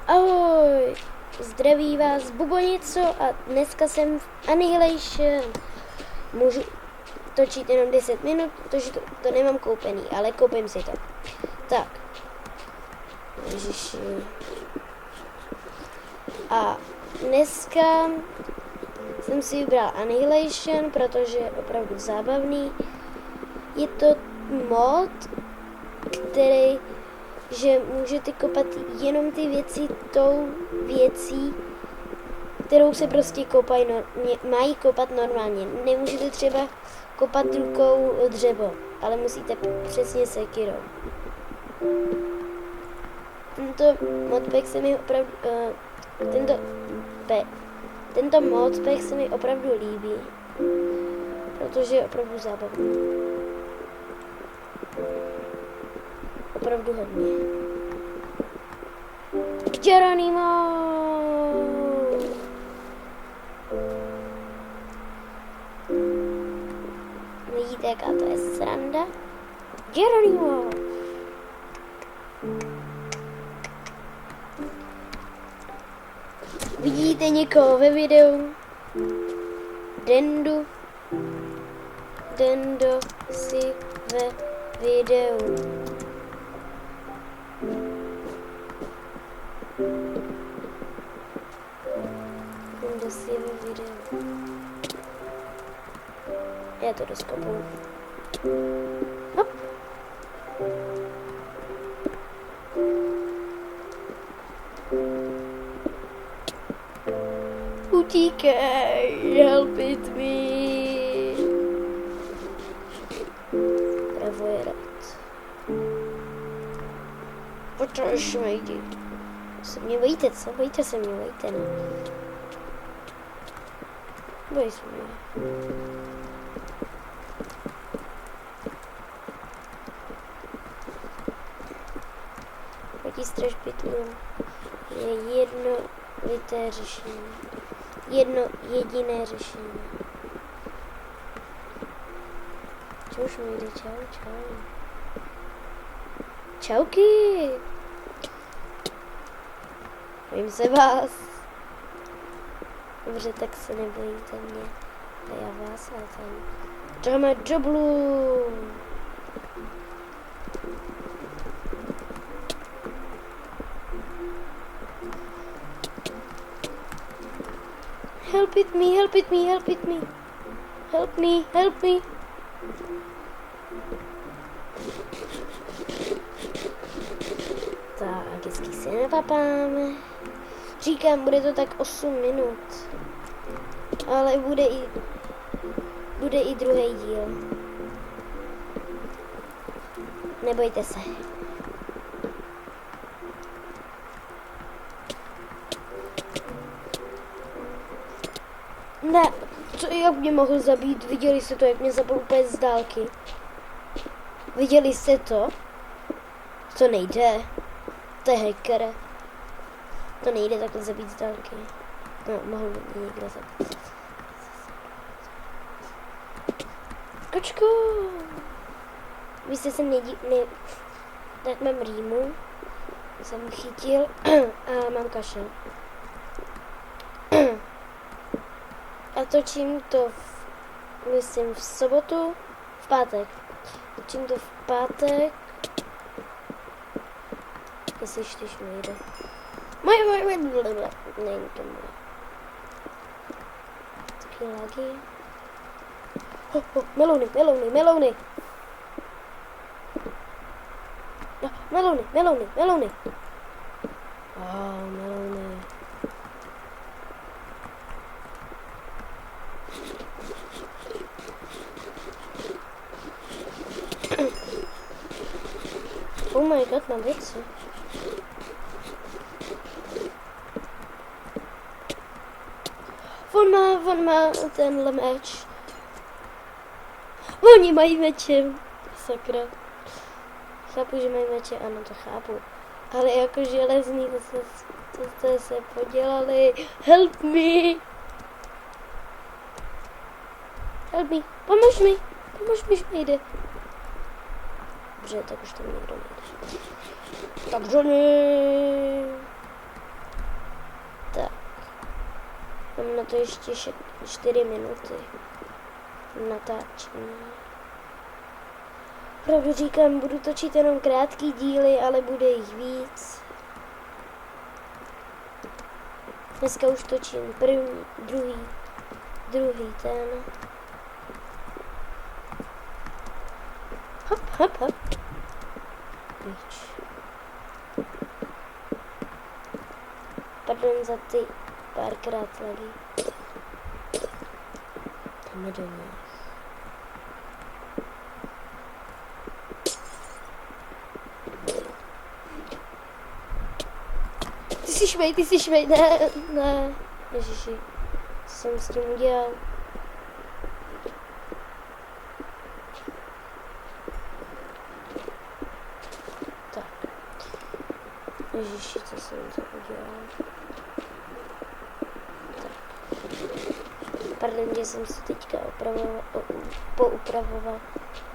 Ahoj, zdraví vás Bubonico a dneska jsem v Annihilation. Můžu točit jenom 10 minut, protože to nemám koupený, ale koupím si to. Tak. Ježiši. A dneska jsem si vybral Annihilation, protože je opravdu zábavný. Je to mod, který že můžete kopat jenom ty věci tou věcí, kterou se prostě mají kopat normálně. Nemůžete třeba kopat rukou dřevo, ale musíte přesně sekirou. Tento modpack se mi opravdu, tento modpack se mi opravdu líbí, protože je opravdu zábavný. Opravdu hodně. Geronimo! Vidíte, jaká to je sranda? Geronimo! Vidíte někoho ve videu? Dendo si ve videu. Dendo si ve videu. Já to doskopu. Hop. Utíkej, help it me. Bravo je rád. Protože jdi. Se mě bojíte, co? Bojíte se mě, bojíte, no. Bojí se mě. Proti straž pytlům je jednovité řešení. Jedno jediné řešení. Čauš mi jde, čau. Čauky! Bojím se vás. Dobře, tak se nebojíte mě. A já vás, ale tam. Dáme džoblu! Help it me, help it me, help it me. Help me, help me. Tak, hezky se napapáme. Říkám, bude to tak 8 minut. Ale bude i druhý díl. Nebojte se. Ne, jak mě mohl zabít? Viděli jste to, jak mě zabil úplně z dálky? Viděli jste to? To nejde. To je hacker. To nejde takhle zabít z dálky. No, mohl mě někdo zabít. Kočku! Vy jste se tak mám rýmu. Jsem chytil a mám kašel. A točím to myslím v sobotu, v pátek. Točím to v pátek. Jestli ještě nejde. Moje. Není to moje. Taky lagy. Melouny. No, melouny. Melouny. Oh my god, mám věci. On má tenhle meč. Oni mají meče. Sakra. Chápu, že mají meče, ano, to chápu. Ale jako železný, to jste se podělali. Help me. Pomož mi, že mi jde. Dobře, tak už tam někdo nejde. Takže ne. na to ještě 4 minuty natáčení. Pravdu říkám, budu točit jenom krátký díly, ale bude jich víc. Dneska už točím první, druhý ten. Hop, hop, hop. Pryč. Pardon za ty párkrát lagy. Jdeme do nich. Ty jsi švej, ne. Ježiši, co jsem s tím udělal? Tak. Ježiši, co jsem to udělal? Tak. Pardon, že jsem se teďka poupravoval.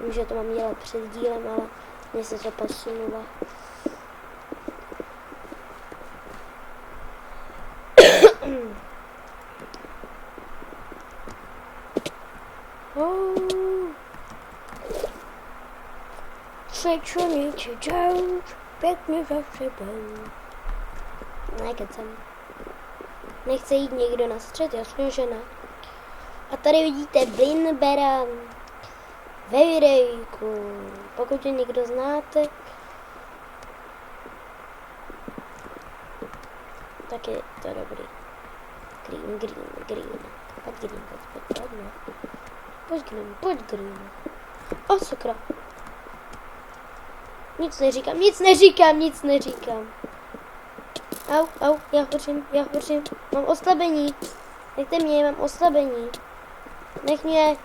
Vím, že to mám dělat před dílem, ale mně se to posunulo. Sečuníči džouč, pěkně za sebou. Nekecem. Nechce jít někdo na střed, jasně, že ne. A tady vidíte Blinbera ve videjku. Pokud ho někdo znáte, tak je to dobrý. Green. Pojď green. O, sakra. Nic neříkám. Au, já hořím. Mám oslabení. Nechte mě, mám oslabení. Nech mě.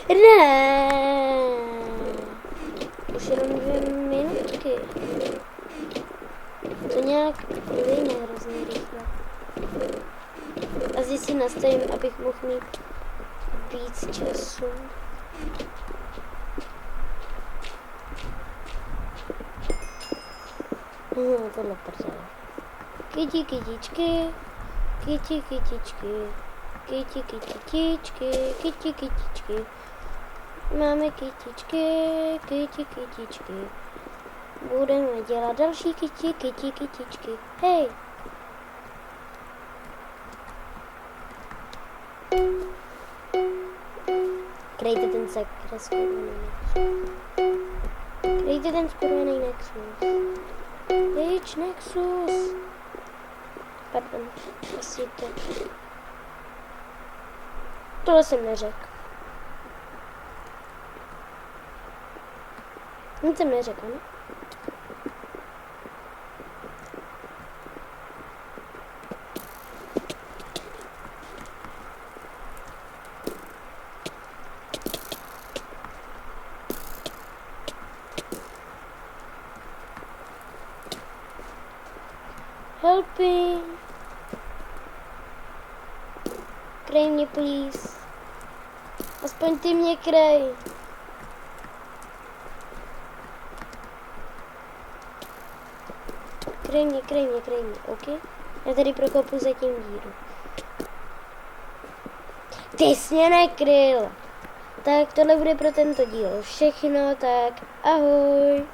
Ne. Už jenom 2 minutky. To nějak vyjde hrozně rychle. Asi si nastavím, abych mohl mít víc času. Tohle prdele. Kytičky. Máme kytičky. Budeme dělat další kytičky. Hej. Krejte ten sakra skurvený Nexus. Pryč Nexus. Pardon, asi to. Tohle jsem neřekl. Nic jsem neřekl, ne? Helping. Krej mě, please. Aspoň ty mě krej. Krej mě, ok? Já tady prokopu zatím díru. Ty jsi mě nekryl. Tak tohle bude pro tento díl všechno, tak ahoj.